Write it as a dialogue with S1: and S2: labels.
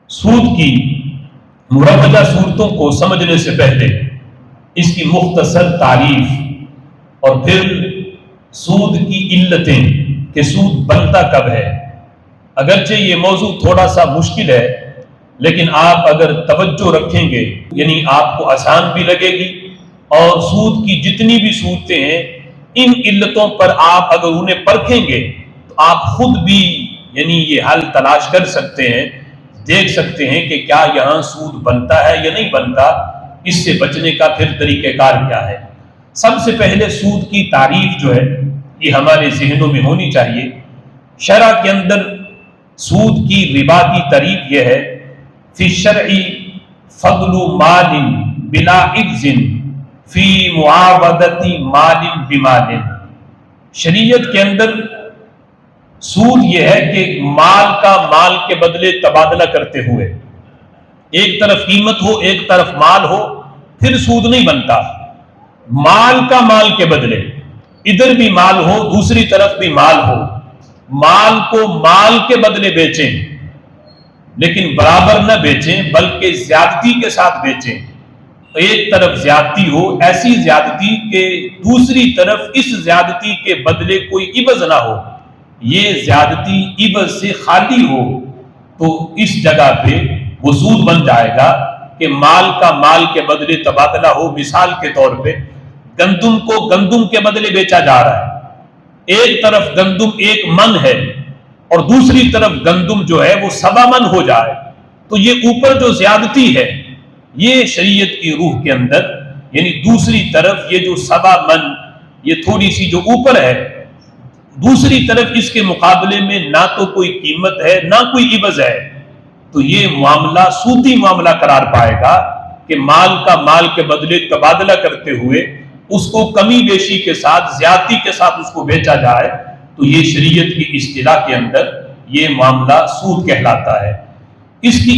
S1: سود کی مروجہ صورتوں کو سمجھنے سے پہلے اس کی مختصر تعریف اور پھر سود کی علتیں کہ سود بنتا کب ہے۔ اگرچہ یہ موضوع تھوڑا سا مشکل ہے، لیکن آپ اگر توجہ رکھیں گے یعنی آپ کو آسان بھی لگے گی، اور سود کی جتنی بھی صورتیں ہیں ان علتوں پر آپ اگر انہیں پرکھیں گے تو آپ خود بھی یعنی یہ حل تلاش کر سکتے ہیں، دیکھ سکتے ہیں کہ کیا یہاں سود بنتا ہے یا نہیں بنتا، اس سے بچنے کا پھر طریقہ کار کیا ہے۔ سب سے پہلے سود کی تعریف جو ہے یہ ہمارے ذہنوں میں ہونی چاہیے۔ شرع کے اندر سود کی ربا کی تعریف یہ ہے، فی الشرع فضل مال بلا عوض فی معاوضۃ مال بمال۔ شریعت کے اندر سود یہ ہے کہ مال کا مال کے بدلے تبادلہ کرتے ہوئے، ایک طرف قیمت ہو ایک طرف مال ہو، پھر سود نہیں بنتا۔ مال کا مال کے بدلے، ادھر بھی مال ہو دوسری طرف بھی مال ہو، مال کو مال کے بدلے بیچیں لیکن برابر نہ بیچیں بلکہ زیادتی کے ساتھ بیچیں۔ ایک طرف زیادتی ہو، ایسی زیادتی کہ دوسری طرف اس زیادتی کے بدلے کوئی عوض نہ ہو، یہ زیادتی عوض سے خالی ہو، تو اس جگہ پہ وہ سود بن جائے گا کہ مال کا مال کے بدلے تبادلہ ہو۔ مثال کے طور پہ گندم کو گندم کے بدلے بیچا جا رہا ہے، ایک طرف گندم 1 من ہے اور دوسری طرف گندم جو ہے وہ 1.25 من ہو جائے، تو یہ اوپر جو زیادتی ہے یہ شریعت کی روح کے اندر یعنی دوسری طرف یہ جو 1.25 من یہ تھوڑی سی جو اوپر ہے، دوسری طرف اس کے مقابلے میں نہ تو کوئی قیمت ہے نہ کوئی عوض ہے، تو یہ معاملہ سودی معاملہ قرار پائے گا کہ مال کا مال کے بدلے تبادلہ کرتے ہوئے اس کو کمی بیشی کے ساتھ زیادتی کے ساتھ اس کو بیچا جائے، تو یہ شریعت کی اصطلاح کے اندر یہ معاملہ سود کہلاتا ہے۔ اس کی